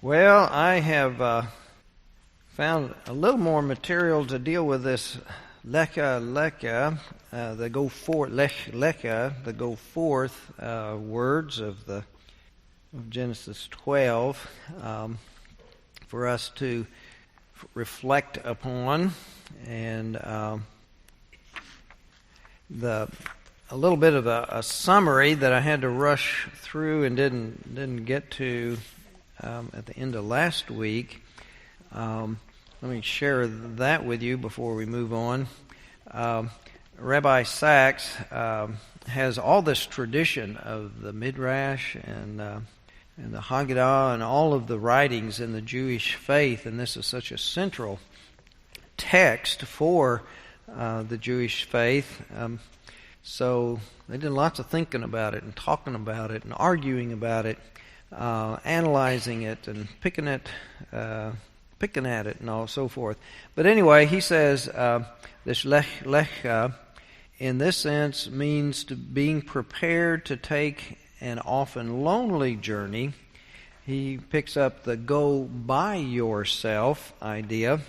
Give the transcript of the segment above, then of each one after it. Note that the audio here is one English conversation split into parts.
Well, I have found a little more material to deal with this leka, the go forth, leka, the go forth words of Genesis 12, for us to reflect upon, and a little bit of a summary that I had to rush through and didn't get to at the end of last week. Let me share that with you before we move on. Rabbi Sachs has all this tradition of the Midrash and the Haggadah and all of the writings in the Jewish faith, and this is such a central text for the Jewish faith. So they did lots of thinking about it and talking about it and arguing about it, analyzing it and picking at it and all so forth. But anyway, he says this lecha in this sense means being prepared to take an often lonely journey. He picks up the go by yourself idea.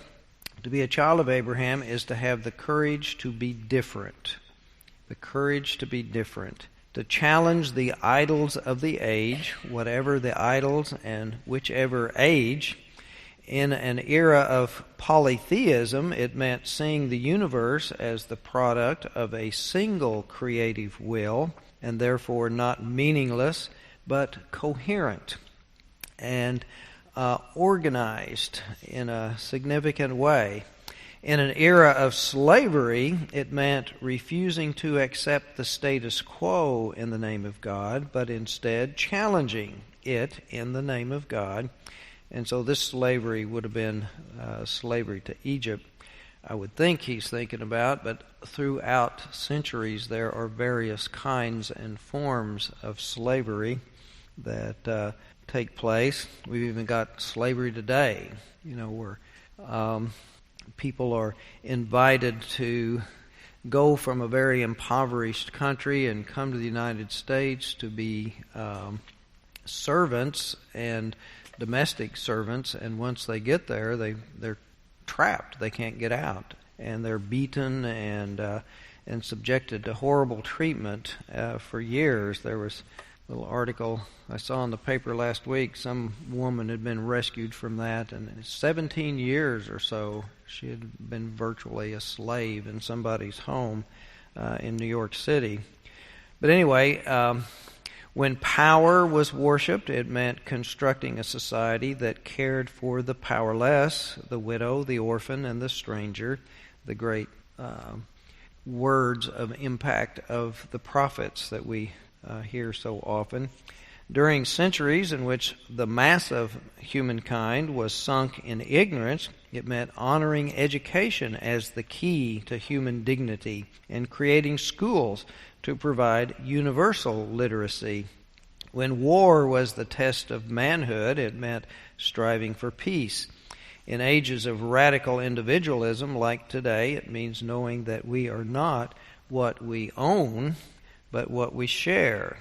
To be a child of Abraham is to have the courage to be different. The courage to be different. To challenge the idols of the age, whatever the idols and whichever age. In an era of polytheism, it meant seeing the universe as the product of a single creative will, and therefore not meaningless, but coherent and organized in a significant way. In an era of slavery, it meant refusing to accept the status quo in the name of God, but instead challenging it in the name of God. And so this slavery would have been slavery to Egypt, I would think he's thinking about, but throughout centuries there are various kinds and forms of slavery that take place. We've even got slavery today, where people are invited to go from a very impoverished country and come to the United States to be servants and domestic servants, and once they get there, they're trapped. They can't get out, and they're beaten and subjected to horrible treatment for years. There was a little article I saw in the paper last week. Some woman had been rescued from that, and 17 years or so she had been virtually a slave in somebody's home in New York City. But anyway, when power was worshipped, it meant constructing a society that cared for the powerless, the widow, the orphan, and the stranger, the great words of impact of the prophets that we hear so often. During centuries in which the mass of humankind was sunk in ignorance, it meant honoring education as the key to human dignity and creating schools to provide universal literacy. When war was the test of manhood, it meant striving for peace. In ages of radical individualism like today, it means knowing that we are not what we own, but what we share.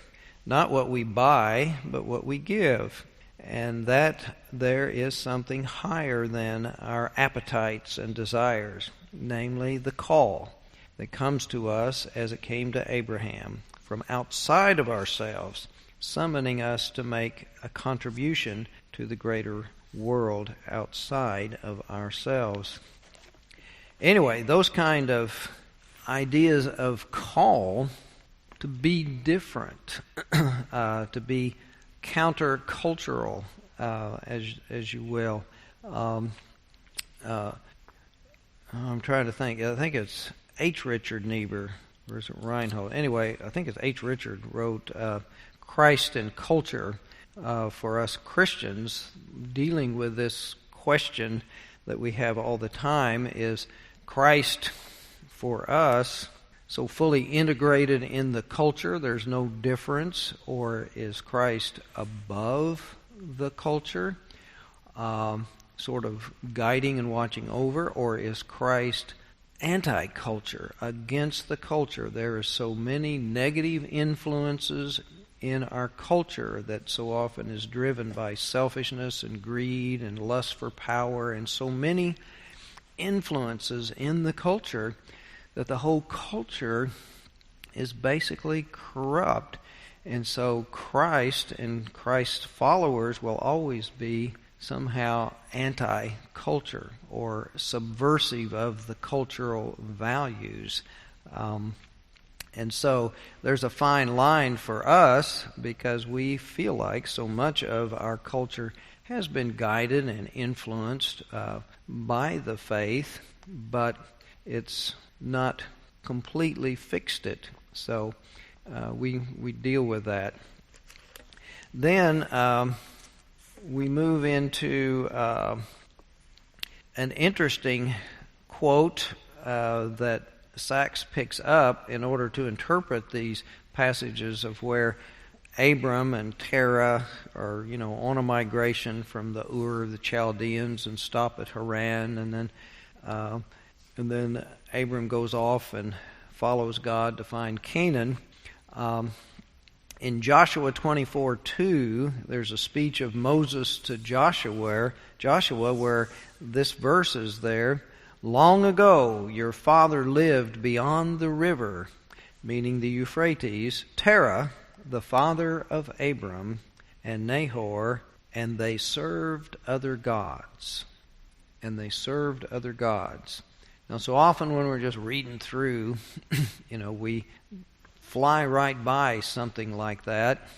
Not what we buy, but what we give. And that there is something higher than our appetites and desires, namely the call that comes to us as it came to Abraham from outside of ourselves, summoning us to make a contribution to the greater world outside of ourselves. Anyway, those kind of ideas of call to be different, to be countercultural, as you will. I'm trying to think. I think it's H. Richard Niebuhr, or is it Reinhold? Anyway, I think it's H. Richard wrote Christ and Culture for us Christians, dealing with this question that we have all the time: is Christ for us so fully integrated in the culture there's no difference, or is Christ above the culture, sort of guiding and watching over, or is Christ anti-culture, against the culture? There are so many negative influences in our culture that so often is driven by selfishness and greed and lust for power and so many influences in the culture that the whole culture is basically corrupt. And so Christ and Christ's followers will always be somehow anti-culture or subversive of the cultural values. And so there's a fine line for us because we feel like so much of our culture has been guided and influenced by the faith, but it's not completely fixed it. So we deal with that. Then we move into an interesting quote that Sachs picks up in order to interpret these passages of where Abram and Terah are, on a migration from the Ur of the Chaldeans and stop at Haran, and then Abram goes off and follows God to find Canaan. In Joshua 24:2, there's a speech of Moses to Joshua where this verse is there. Long ago, your father lived beyond the river, meaning the Euphrates, Terah, the father of Abram, and Nahor, and they served other gods. Now, so often when we're just reading through, we fly right by something like that,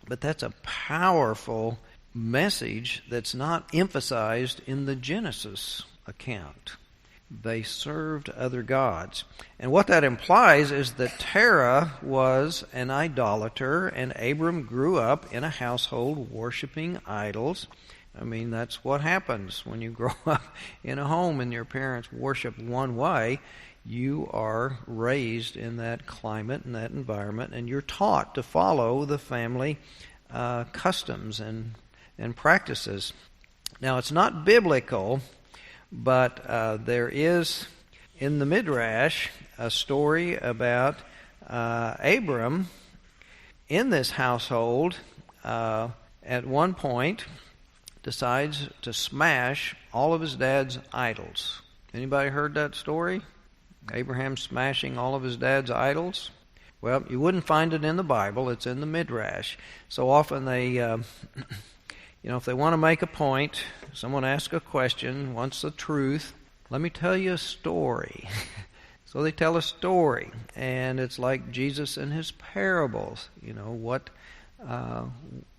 but that's a powerful message that's not emphasized in the Genesis account. They served other gods. And what that implies is that Terah was an idolater, and Abram grew up in a household worshiping idols. I mean, that's what happens when you grow up in a home and your parents worship one way. You are raised in that climate and that environment, and you're taught to follow the family customs and practices. Now, it's not biblical, but there is in the Midrash a story about Abram in this household at one point decides to smash all of his dad's idols. Anybody heard that story? Abraham smashing all of his dad's idols? Well, you wouldn't find it in the Bible. It's in the Midrash. So often they, if they want to make a point, someone asks a question, wants the truth, let me tell you a story. So they tell a story, and it's like Jesus and his parables.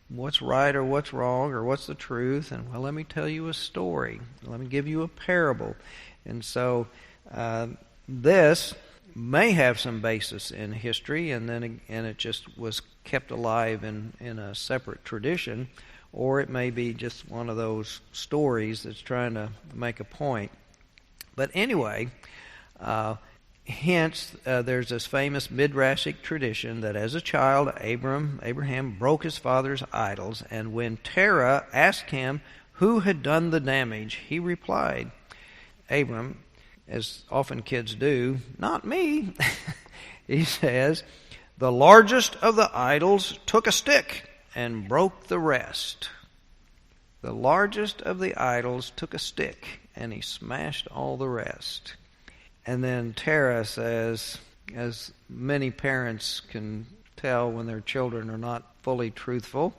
What's right or what's wrong or what's the truth, and let me tell you a story. Let me give you a parable. And so this may have some basis in history, and it just was kept alive in a separate tradition, or it may be just one of those stories that's trying to make a point. But anyway, hence there's this famous midrashic tradition that as a child Abraham broke his father's idols, and when Terah asked him who had done the damage, he replied, Abram, as often kids do, not me. He says, the largest of the idols took a stick and broke the rest. The largest of the idols took a stick and he smashed all the rest. And then Terah says, as many parents can tell when their children are not fully truthful,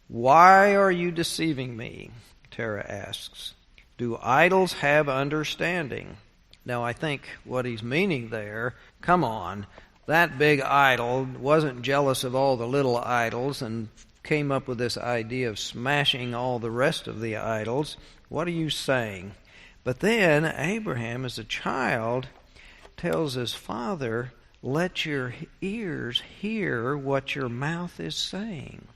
why are you deceiving me? Terah asks. Do idols have understanding? Now, I think what he's meaning there, come on, that big idol wasn't jealous of all the little idols and came up with this idea of smashing all the rest of the idols. What are you saying? But then Abraham, as a child, tells his father, let your ears hear what your mouth is saying.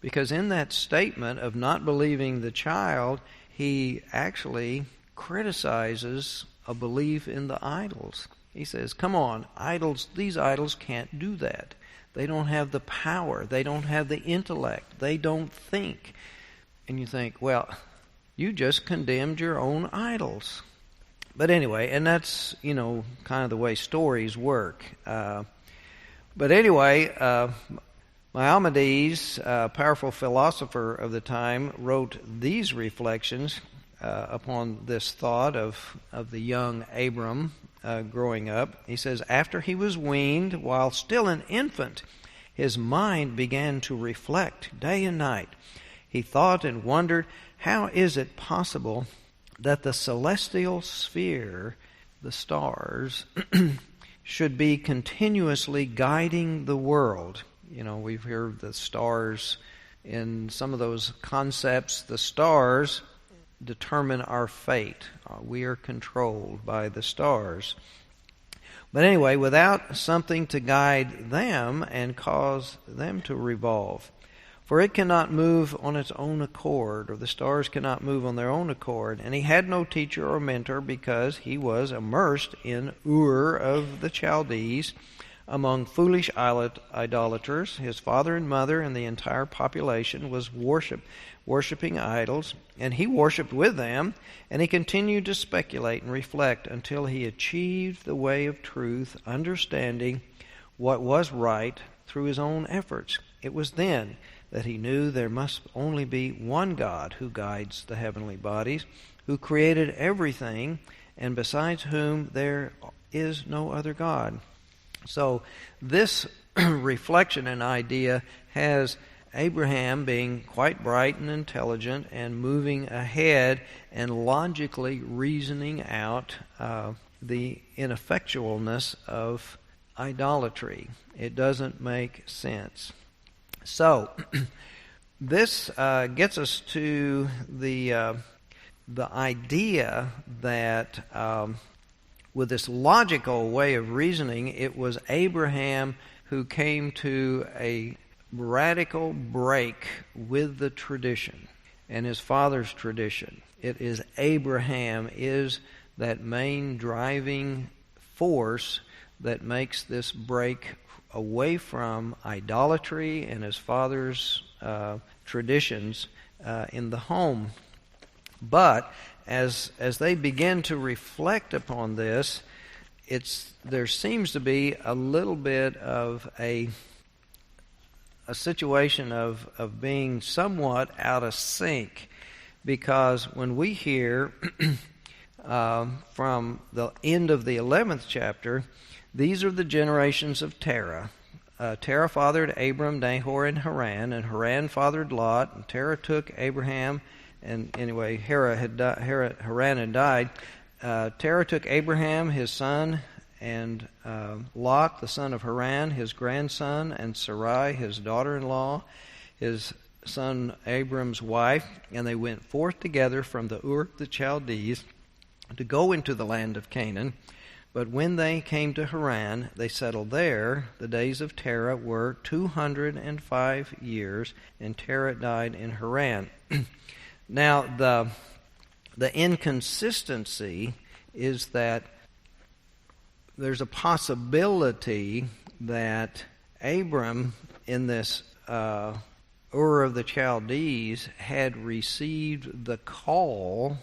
Because in that statement of not believing the child, he actually criticizes a belief in the idols. He says, come on, these idols can't do that. They don't have the power. They don't have the intellect. They don't think. And you think, well, you just condemned your own idols. But anyway, and that's, kind of the way stories work. But anyway, Maimonides, a powerful philosopher of the time, wrote these reflections upon this thought of the young Abram growing up. He says, after he was weaned, while still an infant, his mind began to reflect day and night. He thought and wondered, how is it possible that the celestial sphere, the stars, should be continuously guiding the world? You know, we've heard the stars in some of those concepts. The stars determine our fate. We are controlled by the stars. But anyway, without something to guide them and cause them to revolve. For it cannot move on its own accord, or the stars cannot move on their own accord. And he had no teacher or mentor because he was immersed in Ur of the Chaldees, among foolish idolaters. His father and mother and the entire population was worshiping idols, and he worshipped with them, and he continued to speculate and reflect until he achieved the way of truth, understanding what was right through his own efforts. It was then that he knew there must only be one God who guides the heavenly bodies, who created everything, and besides whom there is no other God. So this reflection and idea has Abraham being quite bright and intelligent and moving ahead and logically reasoning out the ineffectualness of idolatry. It doesn't make sense. So this gets us to the idea that with this logical way of reasoning, it was Abraham who came to a radical break with the tradition and his father's tradition. It is Abraham is that main driving force that makes this break away from idolatry and his father's traditions in the home. But as they begin to reflect upon this, there seems to be a little bit of a situation of being somewhat out of sync, because when we hear from the end of the 11th chapter, these are the generations of Terah. Terah fathered Abram, Nahor, and Haran fathered Lot, and Terah took Abraham, and anyway, Haran had died. Terah took Abraham, his son, and Lot, the son of Haran, his grandson, and Sarai, his daughter-in-law, his son Abram's wife, and they went forth together from the Ur of the Chaldees to go into the land of Canaan. But when they came to Haran, they settled there. The days of Terah were 205 years, and Terah died in Haran. Now, the inconsistency is that there's a possibility that Abram, in this Ur of the Chaldees, had received the call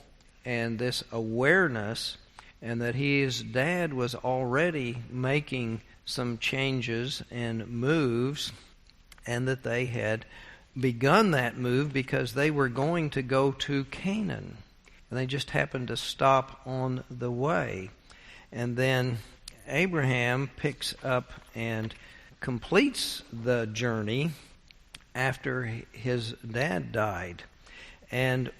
and this awareness, and that his dad was already making some changes and moves, and that they had begun that move because they were going to go to Canaan. And they just happened to stop on the way. And then Abraham picks up and completes the journey after his dad died. And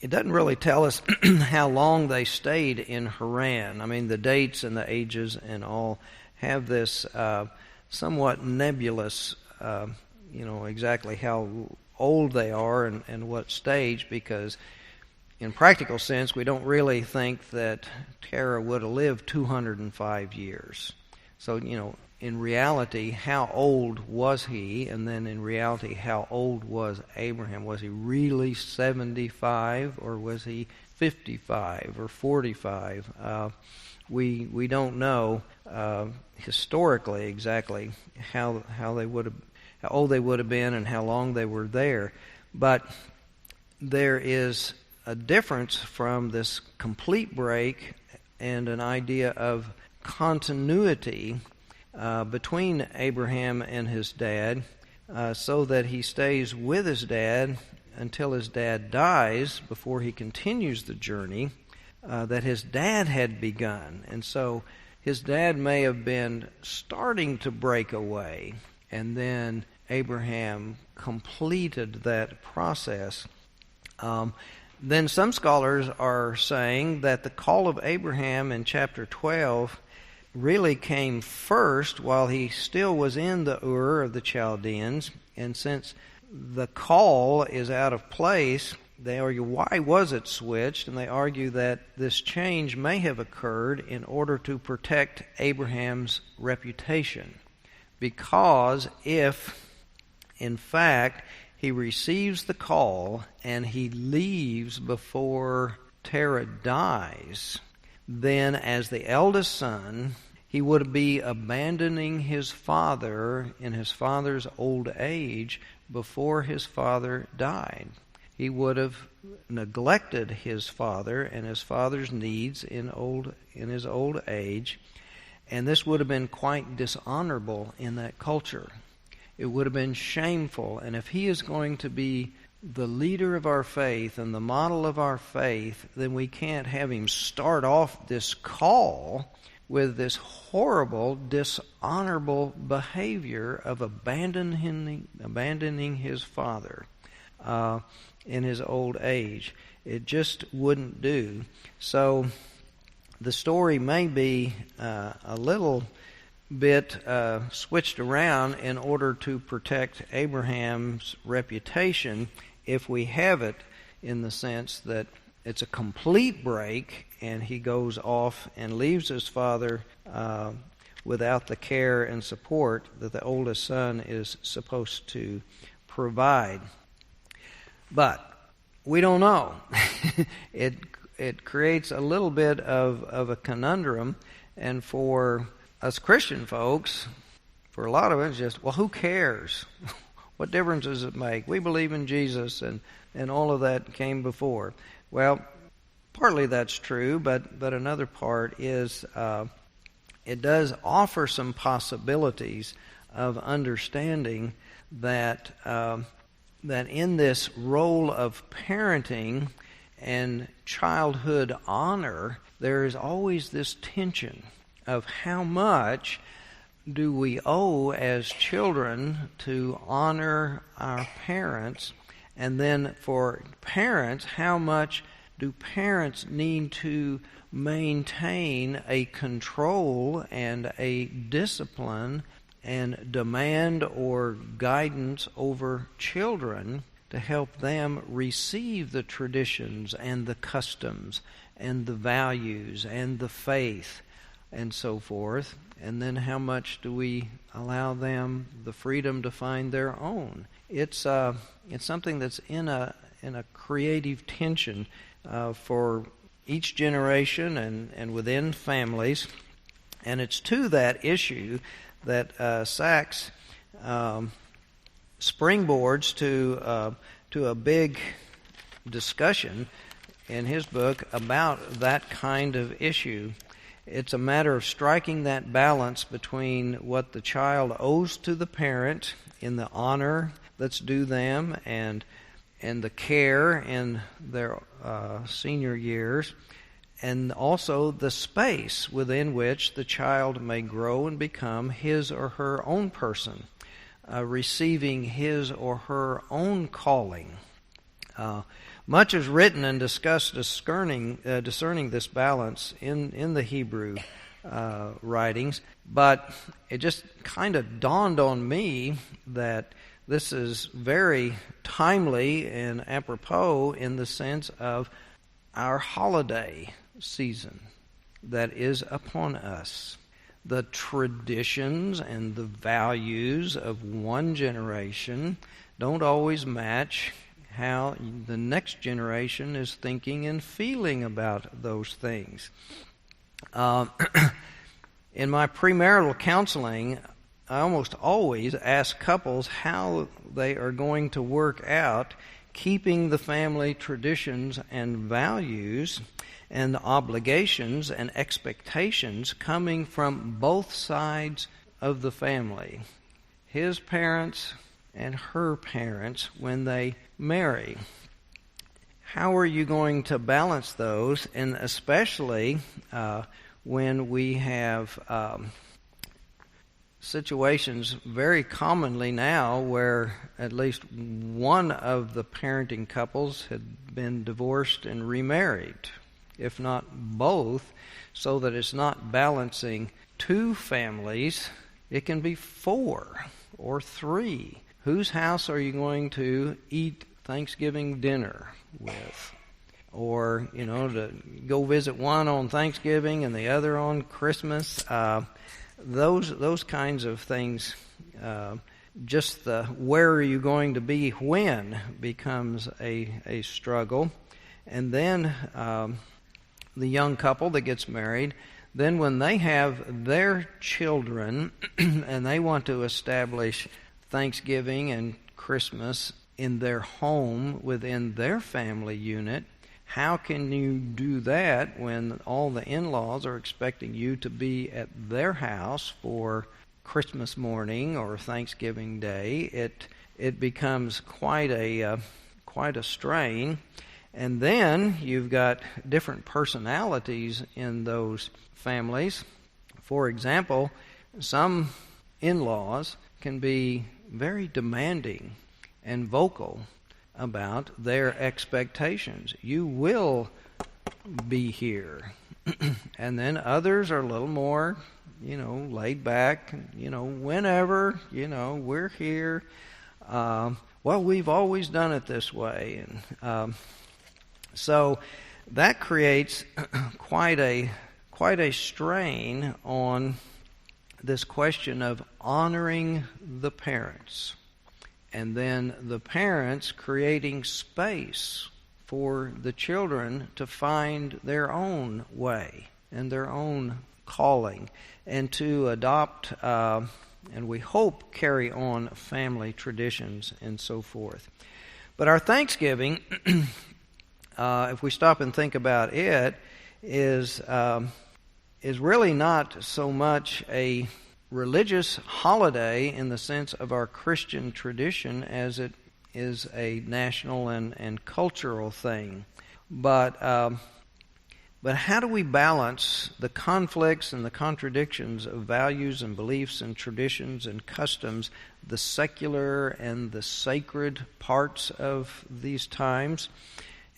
it doesn't really tell us how long they stayed in Haran. I mean, the dates and the ages and all have this somewhat nebulous, exactly how old they are and what stage, because in practical sense, we don't really think that Terah would have lived 205 years. So, in reality, how old was he? And then in reality, how old was Abraham? Was he really 75, or was he 55 or 45? We don't know historically exactly how old they would have been and how long they were there. But there is a difference from this complete break and an idea of continuity between Abraham and his dad, so that he stays with his dad until his dad dies before he continues the journey that his dad had begun. And so his dad may have been starting to break away, and then Abraham completed that process. Then some scholars are saying that the call of Abraham in chapter 12 really came first while he still was in the Ur of the Chaldeans, and since the call is out of place, they argue, why was it switched? And they argue that this change may have occurred in order to protect Abraham's reputation. Because if, in fact, he receives the call and he leaves before Terah dies, then as the eldest son, he would be abandoning his father in his father's old age before his father died. He would have neglected his father and his father's needs in his old age, and this would have been quite dishonorable in that culture. It would have been shameful, and if he is going to be the leader of our faith and the model of our faith, then we can't have him start off this call with this horrible, dishonorable behavior of abandoning his father in his old age. It just wouldn't do. So the story may be a little bit switched around in order to protect Abraham's reputation, if we have it in the sense that it's a complete break and he goes off and leaves his father without the care and support that the oldest son is supposed to provide. But we don't know. It creates a little bit of a conundrum, and for us Christian folks, for a lot of it, it's just, well, who cares? What difference does it make? We believe in Jesus, and all of that came before. Well, partly that's true, but another part is it does offer some possibilities of understanding that that in this role of parenting and childhood honor, there is always this tension of how much do we owe as children to honor our parents, and then for parents, how much do parents need to maintain a control and a discipline and demand or guidance over children to help them receive the traditions and the customs and the values and the faith and so forth. And then how much do we allow them the freedom to find their own? It's something that's in a creative tension for each generation and within families. And it's to that issue that Sachs springboards to a big discussion in his book about that kind of issue. It's a matter of striking that balance between what the child owes to the parent in the honor that's due them and the care in their senior years, and also the space within which the child may grow and become his or her own person, receiving his or her own calling. Much is written and discussed discerning this balance in the Hebrew writings, but it just kind of dawned on me that this is very timely and apropos in the sense of our holiday season that is upon us. The traditions and the values of one generation don't always match how the next generation is thinking and feeling about those things. In my premarital counseling, I almost always ask couples how they are going to work out keeping the family traditions and values and the obligations and expectations coming from both sides of the family, his parents and her parents, when they marry. How are you going to balance those? And especially when we have situations very commonly now where at least one of the parenting couples had been divorced and remarried, if not both, so that it's not balancing two families. It can be 4 or 3. Whose house are you going to eat Thanksgiving dinner with? Or, to go visit one on Thanksgiving and the other on Christmas. Those kinds of things, just the where are you going to be when becomes a struggle. And then the young couple that gets married, then when they have their children and they want to establish Thanksgiving and Christmas in their home within their family unit, how can you do that when all the in-laws are expecting you to be at their house for Christmas morning or Thanksgiving Day? It becomes quite a strain. And then you've got different personalities in those families. For example, some in-laws can be very demanding and vocal about their expectations. You will be here. And then others are a little more, laid back, whenever, we're here. Well, we've always done it this way. And so that creates quite a strain on this question of honoring the parents. And then the parents creating space for the children to find their own way and their own calling and to adopt, and we hope carry on family traditions and so forth. But our Thanksgiving, if we stop and think about it, is really not so much a religious holiday in the sense of our Christian tradition as it is a national and cultural thing. But how do we balance the conflicts and the contradictions of values and beliefs and traditions and customs, the secular and the sacred parts of these times?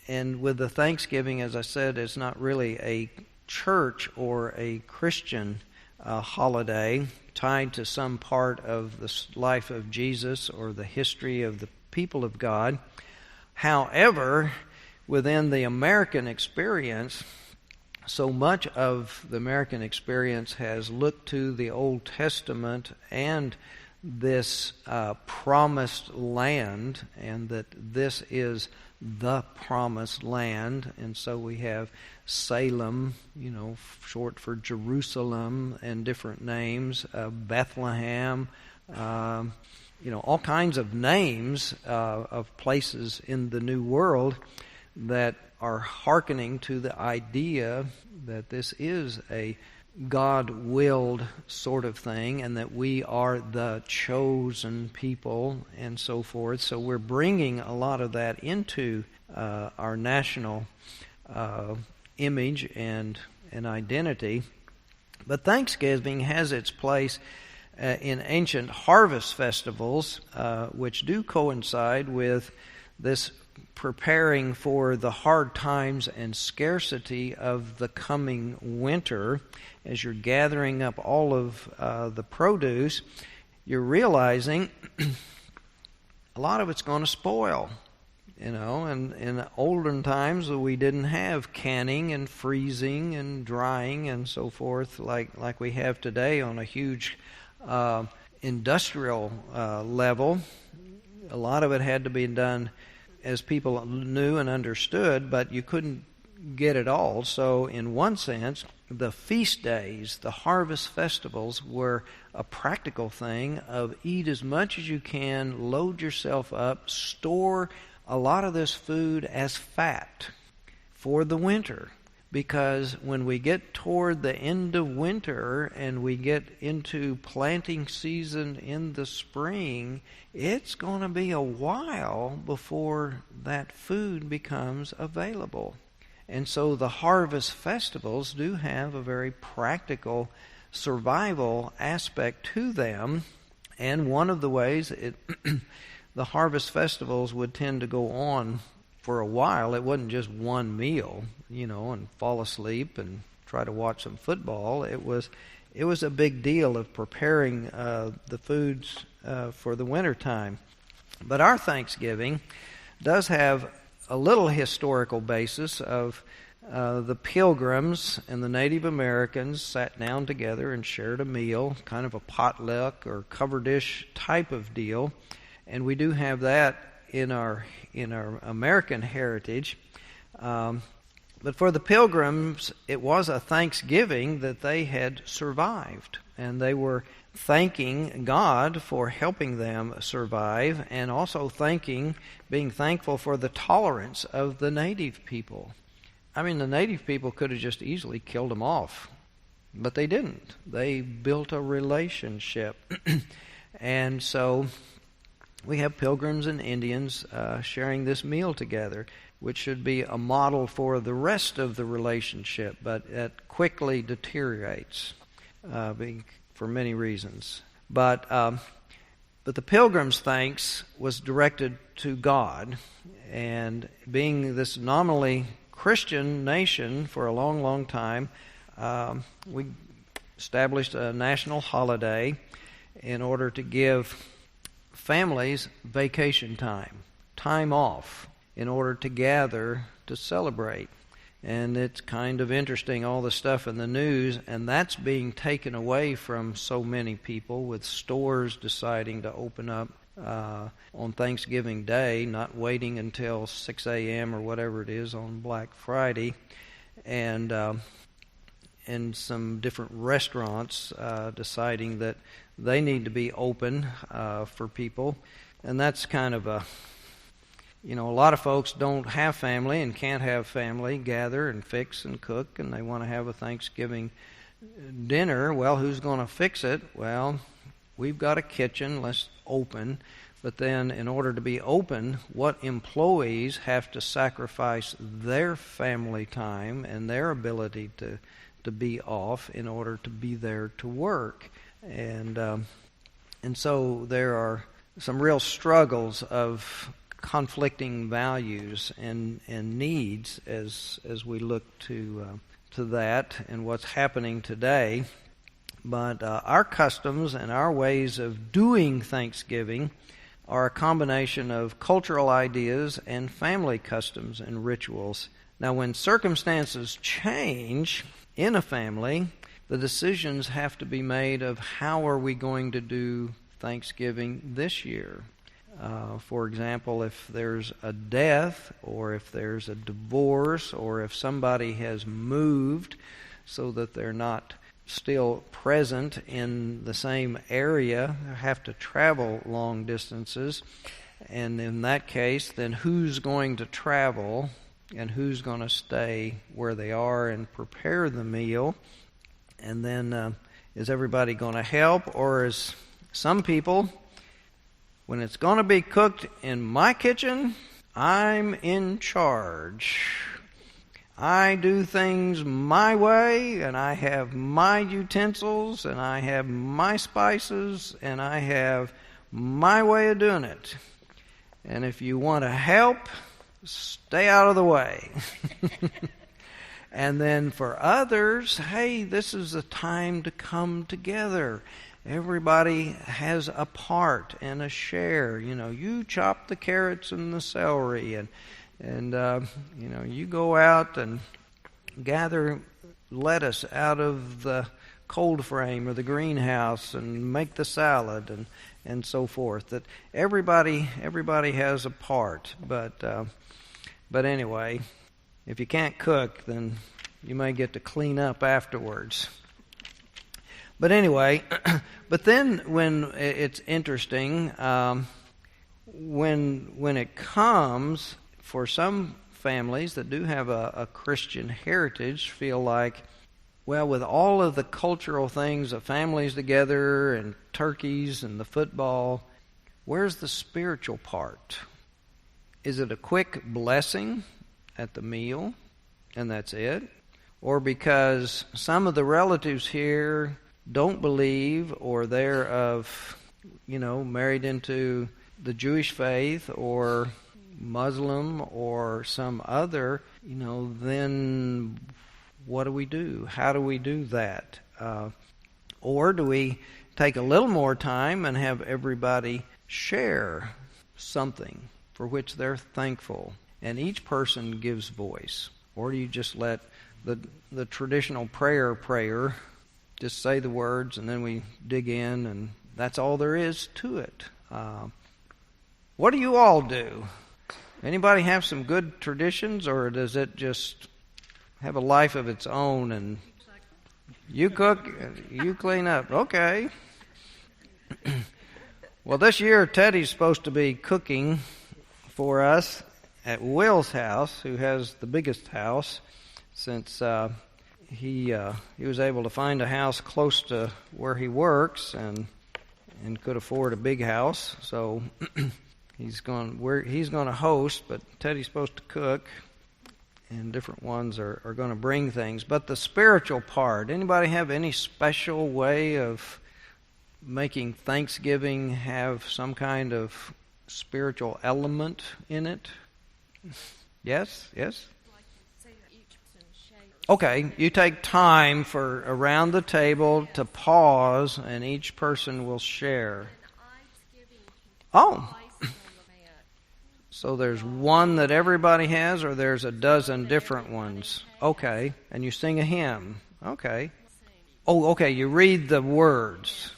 And with the Thanksgiving, as I said, it's not really a church or a Christian holiday tied to some part of the life of Jesus or the history of the people of God. However, within the American experience, so much of the American experience has looked to the Old Testament and this promised land, and that this is the promised land. And so we have Salem, short for Jerusalem, and different names, Bethlehem, all kinds of names of places in the New World that are hearkening to the idea that this is a God-willed sort of thing, and that we are the chosen people and so forth. So we're bringing a lot of that into our national image and identity. But Thanksgiving has its place in ancient harvest festivals, which do coincide with this preparing for the hard times and scarcity of the coming winter. As you're gathering up all of the produce, you're realizing a lot of it's going to spoil. And in olden times we didn't have canning and freezing and drying and so forth like we have today on a huge industrial level. A lot of it had to be done as people knew and understood, but you couldn't get it all. So in one sense, the feast days, the harvest festivals, were a practical thing of eat as much as you can, load yourself up, store a lot of this food as fat for the winter. because when we get toward the end of winter and we get into planting season in the spring, it's going to be a while before that food becomes available. And so the harvest festivals do have a very practical survival aspect to them. And one of the ways the harvest festivals would tend to go on for a while. It wasn't just one meal, and fall asleep and try to watch some football. It was a big deal of preparing the foods for the winter time. But our Thanksgiving does have a little historical basis of the Pilgrims and the Native Americans sat down together and shared a meal, kind of a potluck or cover dish type of deal. And we do have that in our American heritage. But for the Pilgrims, it was a thanksgiving that they had survived. And they were thanking God for helping them survive, and also being thankful for the tolerance of the native people. I mean, the native people could have just easily killed them off, but they didn't. They built a relationship. And so we have Pilgrims and Indians sharing this meal together, which should be a model for the rest of the relationship, but it quickly deteriorates for many reasons. But the Pilgrims' thanks was directed to God, and being this nominally Christian nation for a long, long time, we established a national holiday in order to give families vacation time off, in order to gather to celebrate. And it's kind of interesting, all the stuff in the news, and that's being taken away from so many people, with stores deciding to open up on Thanksgiving Day, not waiting until 6 a.m. or whatever it is on Black Friday, and some different restaurants deciding that they need to be open for people. And that's kind of a lot of folks don't have family and can't have family gather and fix and cook, and they want to have a Thanksgiving dinner. Well, who's going to fix it? Well, we've got a kitchen, let's open. But then in order to be open, what employees have to sacrifice their family time and their ability to be off in order to be there to work. And so there are some real struggles of conflicting values and needs as we look to that and what's happening today. But our customs and our ways of doing Thanksgiving are a combination of cultural ideas and family customs and rituals. Now, when circumstances change in a family, the decisions have to be made of how are we going to do Thanksgiving this year. For example, if there's a death, or if there's a divorce, or if somebody has moved so that they're not still present in the same area, have to travel long distances, and in that case, then who's going to travel and who's going to stay where they are and prepare the meal? And then is everybody going to help, or is some people, when it's going to be cooked in my kitchen, I'm in charge. I do things my way, and I have my utensils, and I have my spices, and I have my way of doing it. And if you want to help, stay out of the way. And then for others, hey, this is a time to come together. Everybody has a part and a share. You chop the carrots and the celery, and you go out and gather lettuce out of the cold frame or the greenhouse and make the salad and so forth. That everybody has a part. But anyway, if you can't cook, then you may get to clean up afterwards. But anyway, but then when it's interesting, when it comes, for some families that do have a Christian heritage feel like, well, with all of the cultural things of families together and turkeys and the football, where's the spiritual part? Is it a quick blessing at the meal and that's it? Or because some of the relatives here don't believe, or they're married into the Jewish faith or Muslim or some other, then what do we do? How do we do that? Or do we take a little more time and have everybody share something for which they're thankful, and each person gives voice? Or do you just let the traditional prayer just say the words and then we dig in and that's all there is to it? What do you all do? Anybody have some good traditions, or does it just have a life of its own and you cook, you clean up? Okay. Well, this year Teddy's supposed to be cooking for us at Will's house, who has the biggest house, since he was able to find a house close to where he works and could afford a big house. So he's going to host, but Teddy's supposed to cook, and different ones are going to bring things. But the spiritual part, anybody have any special way of making Thanksgiving have some kind of spiritual element in it? Yes? Okay, you take time for around the table to pause, and each person will share. Oh, so there's one that everybody has, or there's a dozen different ones? Okay, and you sing a hymn. Okay. Oh, okay, you read the words.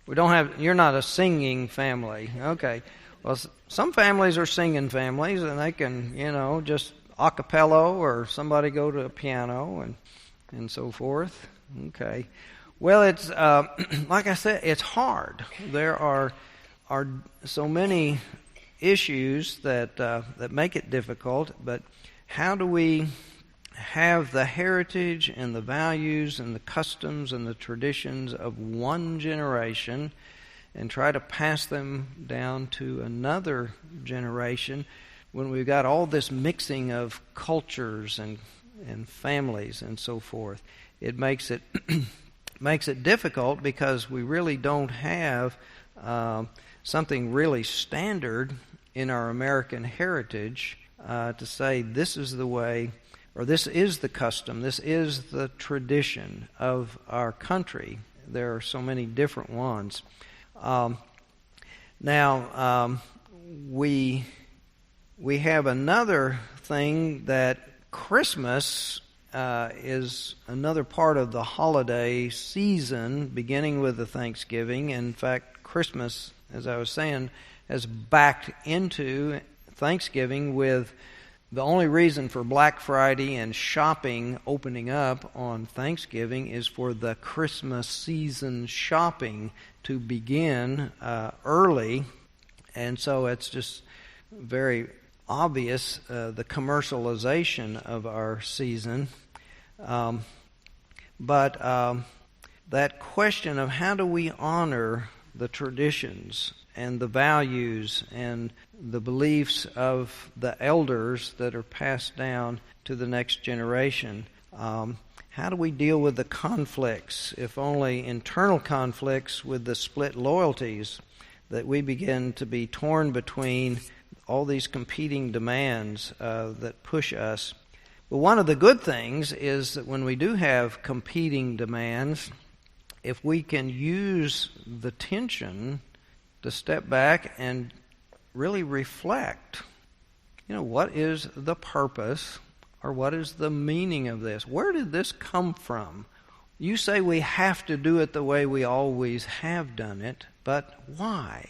You're not a singing family. Okay. Well, some families are singing families, and they can, just a cappella, or somebody go to a piano and so forth. Okay. Well, it's like I said, it's hard. There are so many issues that make it difficult, but how do we have the heritage and the values and the customs and the traditions of one generation and try to pass them down to another generation when we've got all this mixing of cultures and families and so forth? It makes it difficult because we really don't have something really standard in our American heritage to say this is the way, or this is the custom, this is the tradition of our country. There are so many different ones. Now, we have another thing, that Christmas is another part of the holiday season, beginning with the Thanksgiving. In fact, Christmas, as I was saying, has backed into Thanksgiving, with the only reason for Black Friday and shopping opening up on Thanksgiving is for the Christmas season shopping to begin early. And so it's just very obvious, the commercialization of our season. But that question of how do we honor the traditions and the values and the beliefs of the elders that are passed down to the next generation, how do we deal with the conflicts, if only internal conflicts, with the split loyalties that we begin to be torn between all these competing demands that push us? Well, one of the good things is that when we do have competing demands, if we can use the tension to step back and really reflect, what is the purpose, or what is the meaning of this? Where did this come from? You say we have to do it the way we always have done it, but why?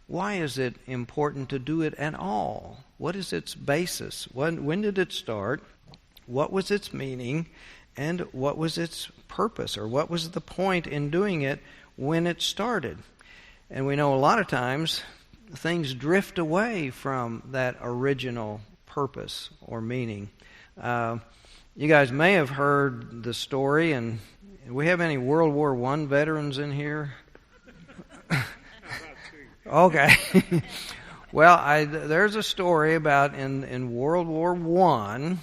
Why is it important to do it at all? What is its basis? When did it start? What was its meaning? And what was its purpose, or what was the point in doing it when it started? And we know a lot of times things drift away from that original purpose or meaning. You guys may have heard the story, and do we have any World War I veterans in here? Okay. Well, there's a story about in World War I,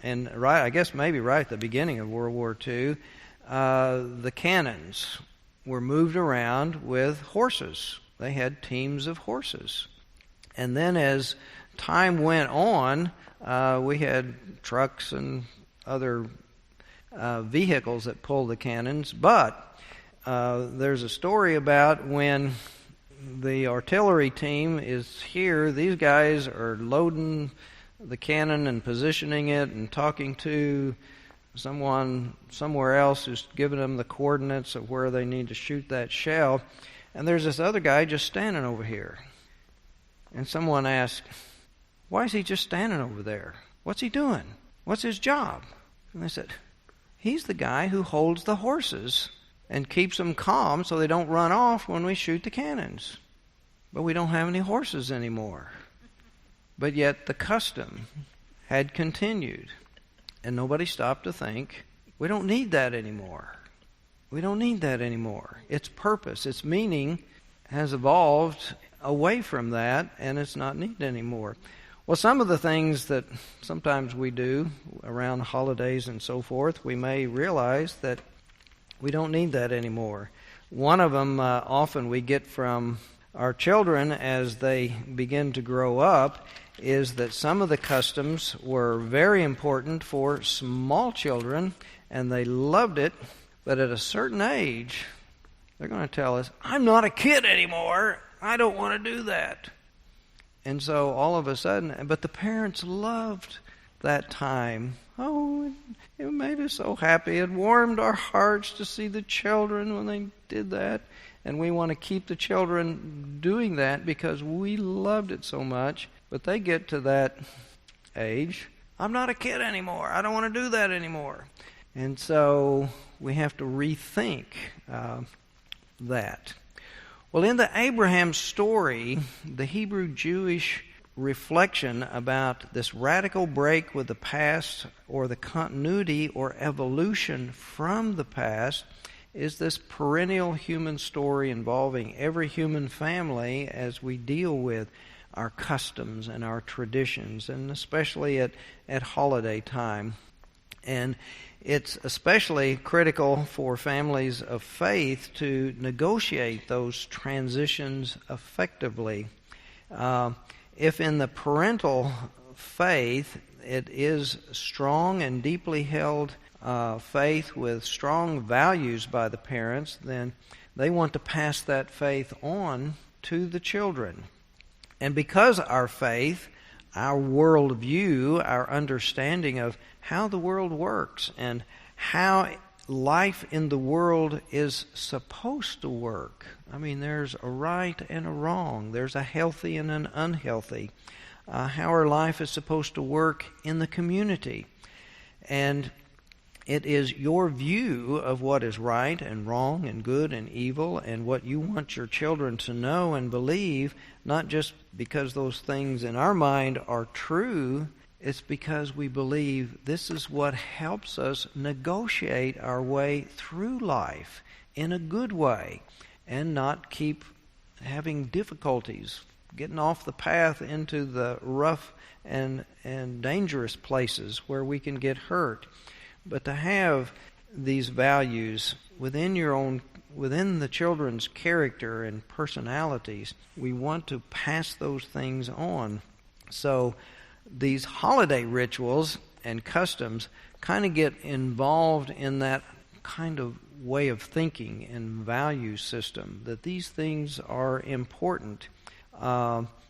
and I guess maybe right at the beginning of World War II, the cannons were moved around with horses. They had teams of horses. And then as time went on, we had trucks and other vehicles that pulled the cannons. But there's a story about when the artillery team is here, these guys are loading the cannon and positioning it and talking to someone somewhere else who's giving them the coordinates of where they need to shoot that shell. And there's this other guy just standing over here. And someone asked, why is he just standing over there? What's he doing? What's his job? And they said, he's the guy who holds the horses and keeps them calm so they don't run off when we shoot the cannons. But we don't have any horses anymore. But yet the custom had continued. And nobody stopped to think, we don't need that anymore. We don't need that anymore. Its purpose, its meaning has evolved away from that, and it's not needed anymore. Well, some of the things that sometimes we do around holidays and so forth, we may realize that we don't need that anymore. One of them often we get from our children as they begin to grow up is that some of the customs were very important for small children, and they loved it, but at a certain age, they're going to tell us, I'm not a kid anymore. I don't want to do that. And so all of a sudden, but the parents loved that time. Oh, it made us so happy. It warmed our hearts to see the children when they did that. And we want to keep the children doing that because we loved it so much. But they get to that age, I'm not a kid anymore. I don't want to do that anymore. And so we have to rethink that. Well, in the Abraham story, the Hebrew Jewish reflection about this radical break with the past or the continuity or evolution from the past is this perennial human story involving every human family as we deal with our customs and our traditions, and especially at holiday time. And it's especially critical for families of faith to negotiate those transitions effectively. If in the parental faith it is strong and deeply held faith with strong values by the parents, then they want to pass that faith on to the children. And because our faith, our worldview, our understanding of how the world works and how life in the world is supposed to work. I mean, there's a right and a wrong. There's a healthy and an unhealthy. How our life is supposed to work in the community. And it is your view of what is right and wrong and good and evil and what you want your children to know and believe, not just because those things in our mind are true. It's because we believe this is what helps us negotiate our way through life in a good way and not keep having difficulties, getting off the path into the rough and dangerous places where we can get hurt. But to have these values within the children's character and personalities, we want to pass those things on. So these holiday rituals and customs kind of get involved in that kind of way of thinking and value system, that these things are important,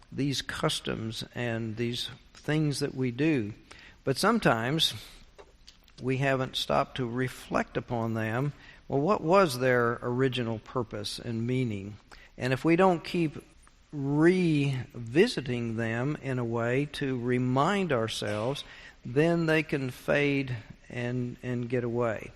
these customs and these things that we do. But sometimes we haven't stopped to reflect upon them. Well, what was their original purpose and meaning? And if we don't keep revisiting them in a way to remind ourselves, then they can fade and get away.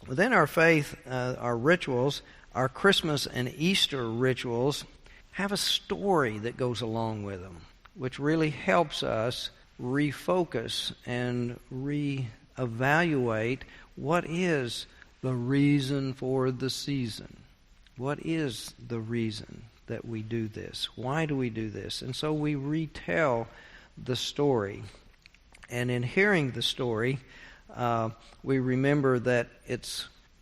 Within our faith, our rituals, our Christmas and Easter rituals have a story that goes along with them. which really helps us refocus and reevaluate what is the reason for the season. What is the reason that we do this? Why do we do this? And so we retell the story. And in hearing the story, we remember that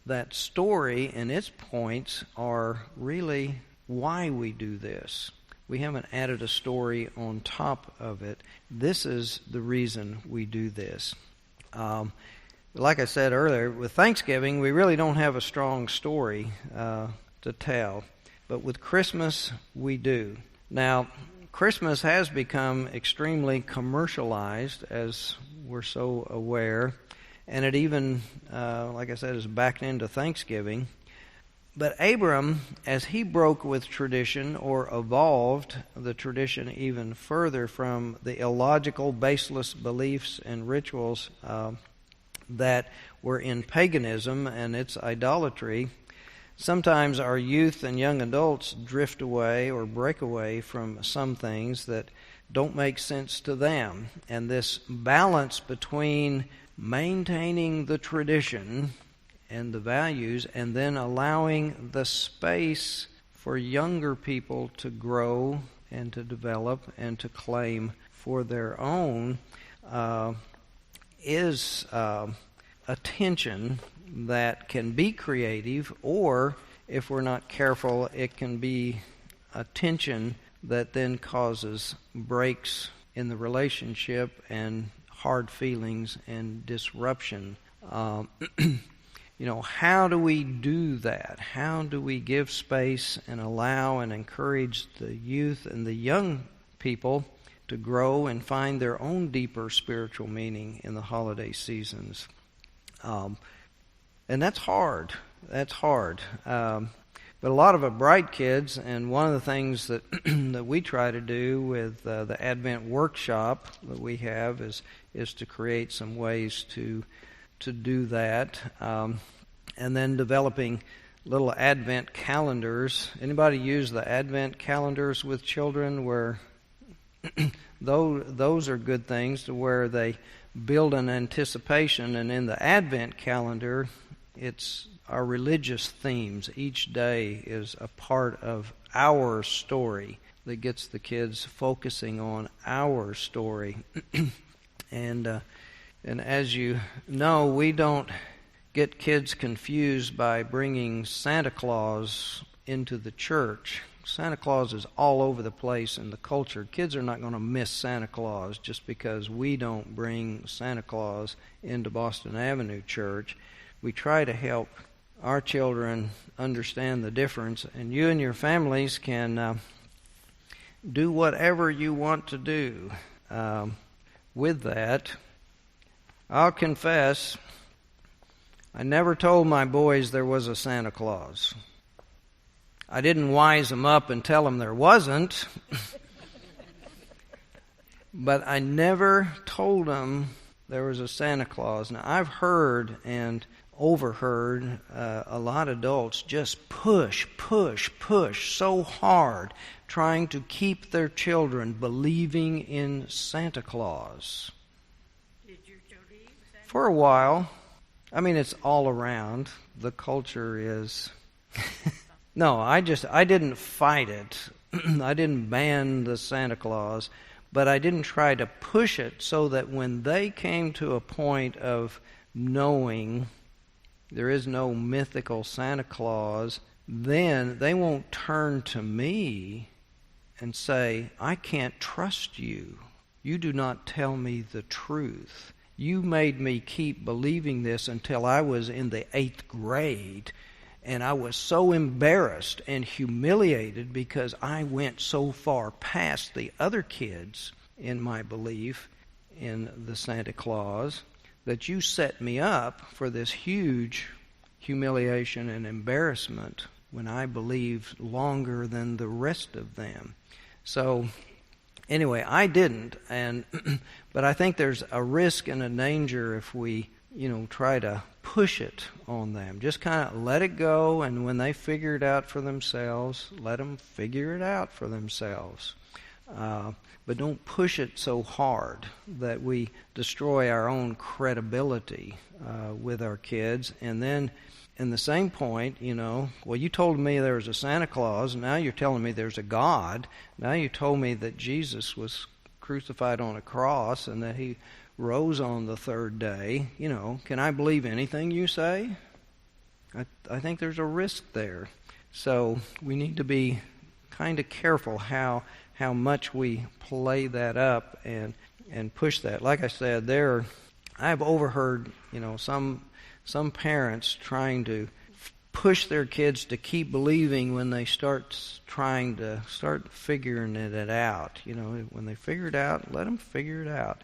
that story and its points are really why we do this. We haven't added a story on top of it. This is the reason we do this. Like I said earlier, with Thanksgiving, we really don't have a strong story to tell. But with Christmas, we do. Now, Christmas has become extremely commercialized, as we're so aware. And it even, like I said, is backed into Thanksgiving. But Abram, as he broke with tradition or evolved the tradition even further from the illogical, baseless beliefs and rituals that were in paganism and its idolatry, sometimes our youth and young adults drift away or break away from some things that don't make sense to them. And this balance between maintaining the tradition and the values, and then allowing the space for younger people to grow and to develop and to claim for their own, is a tension that can be creative, or if we're not careful, it can be a tension that then causes breaks in the relationship and hard feelings and disruption. How do we do that? How do we give space and allow and encourage the youth and the young people to grow and find their own deeper spiritual meaning in the holiday seasons? And that's hard. That's hard. But a lot of the bright kids, and one of the things that that we try to do with the Advent workshop that we have is to create some ways to do that. And then developing little Advent calendars. Anybody use the Advent calendars with children where those are good things to where they build an anticipation, and in the Advent calendar it's our religious themes. Each day is a part of our story that gets the kids focusing on our story. And as you know, we don't get kids confused by bringing Santa Claus into the church. Santa Claus is all over the place in the culture. Kids are not going to miss Santa Claus just because we don't bring Santa Claus into Boston Avenue Church. We try to help our children understand the difference, and you and your families can do whatever you want to do with that. I'll confess, I never told my boys there was a Santa Claus. I didn't wise them up and tell them there wasn't, but I never told them there was a Santa Claus. Now, I've heard and overheard a lot of adults just push so hard trying to keep their children believing in Santa Claus. Did you believe Santa? For a while. I mean, it's all around. The culture is... No, I didn't fight it. I didn't ban the Santa Claus, but I didn't try to push it so that when they came to a point of knowing there is no mythical Santa Claus, then they won't turn to me and say, I can't trust you. You do not tell me the truth. You made me keep believing this until I was in the 8th grade. And I was so embarrassed and humiliated because I went so far past the other kids in my belief in the Santa Claus that you set me up for this huge humiliation and embarrassment when I believed longer than the rest of them. So anyway, I didn't, but I think there's a risk and a danger if we try to push it on them. Just kind of let it go, and when they figure it out for themselves, let them figure it out for themselves. but don't push it so hard that we destroy our own credibility with our kids. And then in the same point, well, you told me there was a Santa Claus, now you're telling me there's a God. Now you told me that Jesus was crucified on a cross and that he rose on the third day. Can I believe anything you say? I think there's a risk there. So we need to be kind of careful how much we play that up and push that. Like I said, I've overheard some parents trying to push their kids to keep believing when they start figuring it out. When they figure it out, let them figure it out,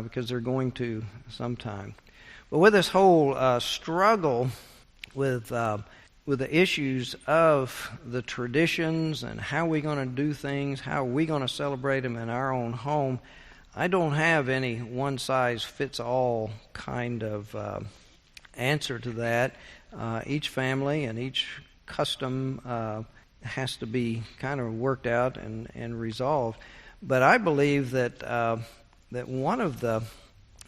because they're going to sometime. But with this whole struggle with the issues of the traditions and how we're going to do things, how are we going to celebrate them in our own home, I don't have any one-size-fits-all kind of answer to that. Each family and each custom has to be kind of worked out and resolved. But I believe that one of the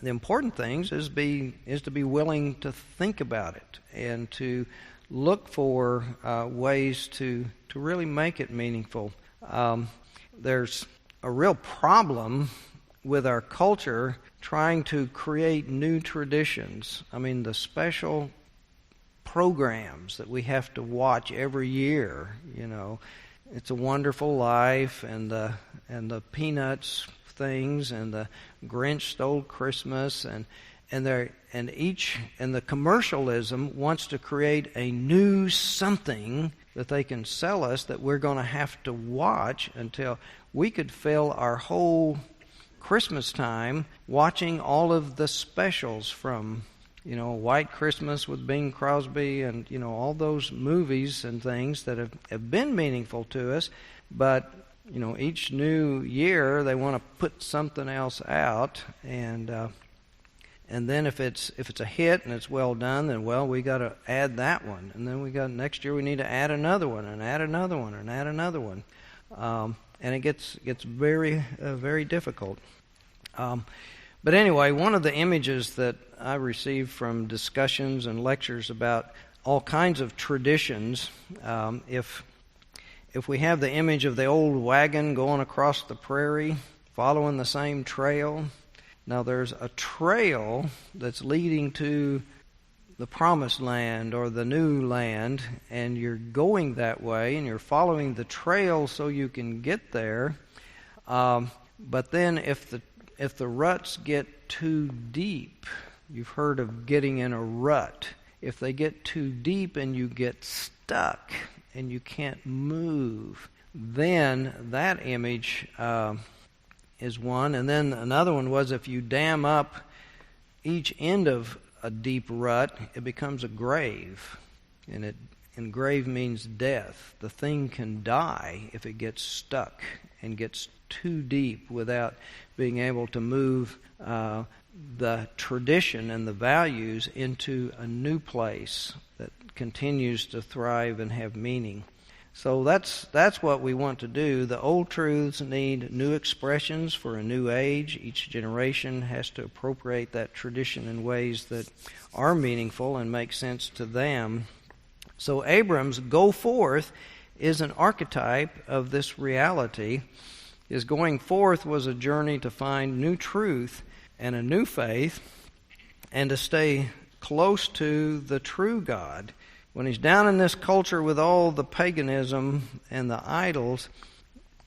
important things is to be willing to think about it and to look for ways to really make it meaningful. There's a real problem with our culture trying to create new traditions. I mean, the special programs that we have to watch every year, It's a Wonderful Life and the Peanuts things and the Grinch Stole Christmas and the commercialism wants to create a new something that they can sell us that we're going to have to watch until we could fill our whole Christmas time watching all of the specials from White Christmas with Bing Crosby and all those movies and things that have been meaningful to us, but each new year they want to put something else out, and then if it's a hit and it's well done, then we got to add that one, and then next year we need to add another one and add another one and add another one, and it gets very very difficult. But anyway, one of the images that I received from discussions and lectures about all kinds of traditions, if we have the image of the old wagon going across the prairie, following the same trail, now there's a trail that's leading to the promised land or the new land, and you're going that way and you're following the trail so you can get there. But then if the ruts get too deep, you've heard of getting in a rut. If they get too deep and you get stuck and you can't move, then that image is one. And then another one was if you dam up each end of a deep rut, it becomes a grave. And grave means death. The thing can die if it gets stuck and gets too deep without being able to move the tradition and the values into a new place that continues to thrive and have meaning. So that's what we want to do. The old truths need new expressions for a new age. Each generation has to appropriate that tradition in ways that are meaningful and make sense to them. So Abram's go forth is an archetype of this reality. His going forth was a journey to find new truth and a new faith and to stay close to the true God. When he's down in this culture with all the paganism and the idols,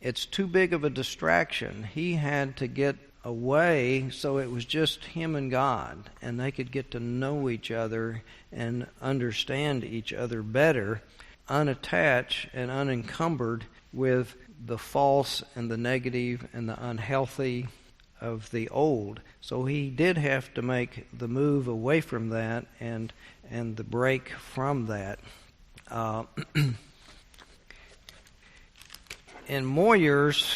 it's too big of a distraction. He had to get away so it was just him and God, and they could get to know each other and understand each other better, unattached and unencumbered with the false and the negative and the unhealthy of the old. So he did have to make the move away from that and the break from that. In Moyer's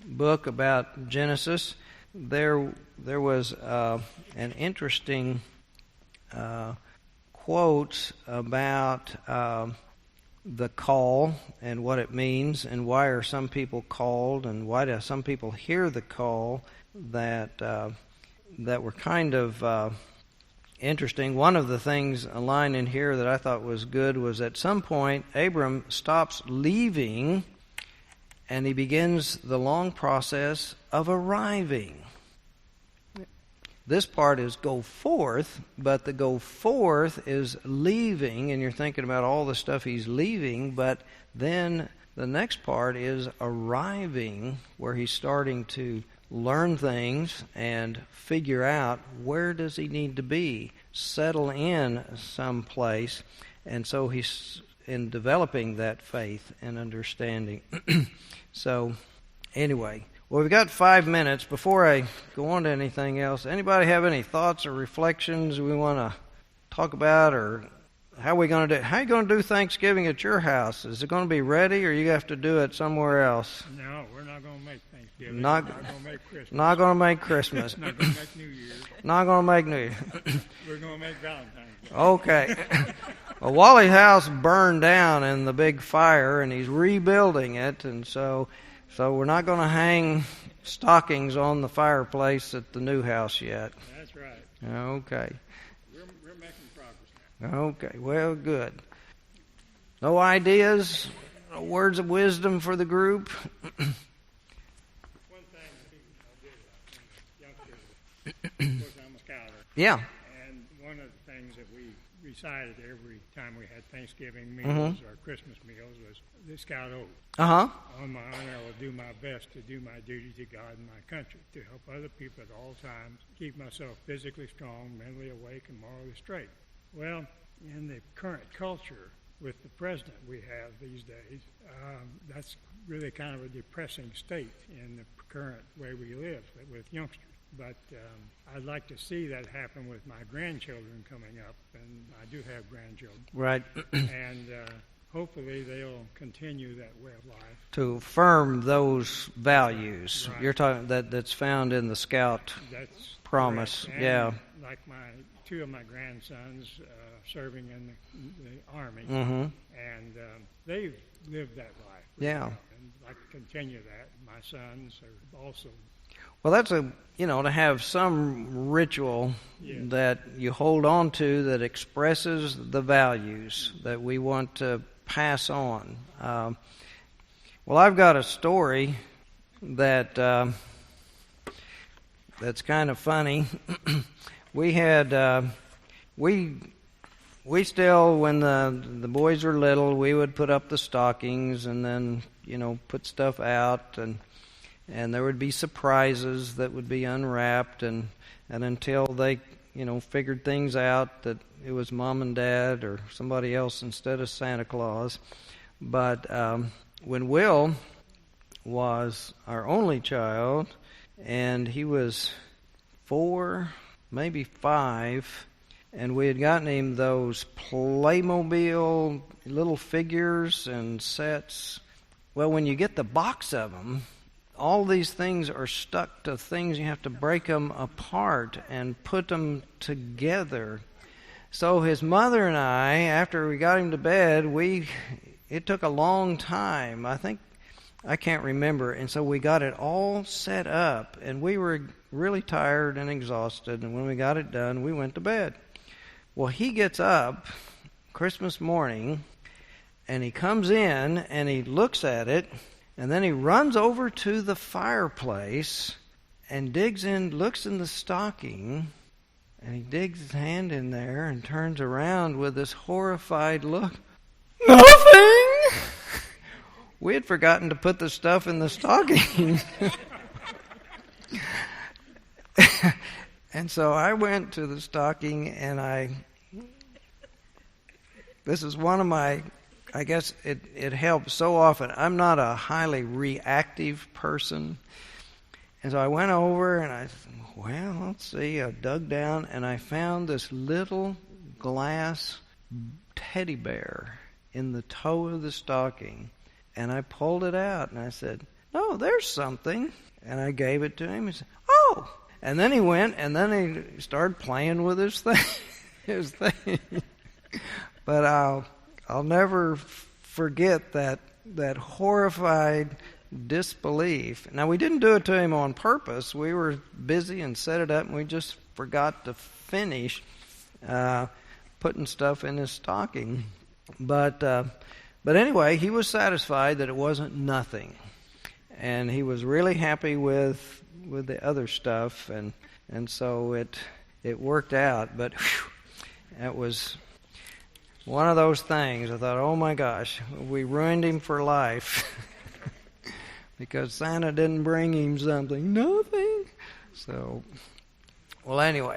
book about Genesis, there was an interesting quote about the call and what it means, and why are some people called, and why do some people hear the call that were kind of interesting. One of the things, a line in here that I thought was good, was at some point Abram stops leaving and he begins the long process of arriving. This part is go forth, but the go forth is leaving, and you're thinking about all the stuff he's leaving, but then the next part is arriving, where he's starting to learn things and figure out where does he need to be, settle in someplace, and so he's in developing that faith and understanding. So, anyway, well, we've got 5 minutes. Before I go on to anything else, anybody have any thoughts or reflections we want to talk about, or how are you going to do Thanksgiving at your house? Is it going to be ready, or you have to do it somewhere else? No, we're not going to make Thanksgiving. Not going to make Christmas. Not going to make Christmas. Not going to make New Year's. Not going to make New Year. We're going to make Valentine's Day. Okay. Well, Wally's house burned down in the big fire, and he's rebuilding it, and so we're not going to hang stockings on the fireplace at the new house yet. That's right. Okay. We're making progress now. Okay. Well, good. No ideas, no words of wisdom for the group? One thing I did youngsters, of course, I'm a scouter. Yeah. And one of the things that we recited every time we had Thanksgiving meals or Christmas meals was the Scout Oath. Uh-huh. On my honor, I will do my best to do my duty to God and my country, to help other people at all times, keep myself physically strong, mentally awake, and morally straight. Well, in the current culture, with the president we have these days, that's really kind of a depressing state in the current way we live with youngsters. But I'd like to see that happen with my grandchildren coming up, and I do have grandchildren. Right. And hopefully they'll continue that way of life. To affirm those values. Right. You're talking that's found in the Scout That's promise. correct. And yeah. like two of my grandsons serving in the Army, and they've lived that life. Yeah. Well, and I'd like to continue that. My sons are also. Well, that's to have some ritual that you hold on to that expresses the values that we want to pass on. Well, I've got a story that that's kind of funny. We had we still, when the boys were little, we would put up the stockings and then put stuff out, and there would be surprises that would be unwrapped, and until they figured things out that it was mom and dad or somebody else instead of Santa Claus. But when Will was our only child, and he was 4, maybe 5, and we had gotten him those Playmobil little figures and sets. Well, when you get the box of them, all these things are stuck to things. You have to break them apart and put them together. So his mother and I, after we got him to bed, it took a long time. I can't remember. And so we got it all set up, and we were really tired and exhausted. And when we got it done, we went to bed. Well, he gets up Christmas morning, and he comes in, and he looks at it, and then he runs over to the fireplace and digs in, looks in the stocking, and he digs his hand in there and turns around with this horrified look. Nothing! We had forgotten to put the stuff in the stocking. And so I went to the stocking, and this is one of my, I guess it helps so often. I'm not a highly reactive person. And so I went over and I said, well, let's see. I dug down and I found this little glass teddy bear in the toe of the stocking. And I pulled it out and I said, oh, there's something. And I gave it to him. He said, oh. And then he went and then he started playing with his thing. But I'll never forget that horrified disbelief. Now, we didn't do it to him on purpose. We were busy and set it up, and we just forgot to finish putting stuff in his stocking. But anyway, he was satisfied that it wasn't nothing, and he was really happy with the other stuff, and so it worked out. But it was one of those things. I thought, oh my gosh, we ruined him for life because Santa didn't bring him something. Nothing. So, well, anyway,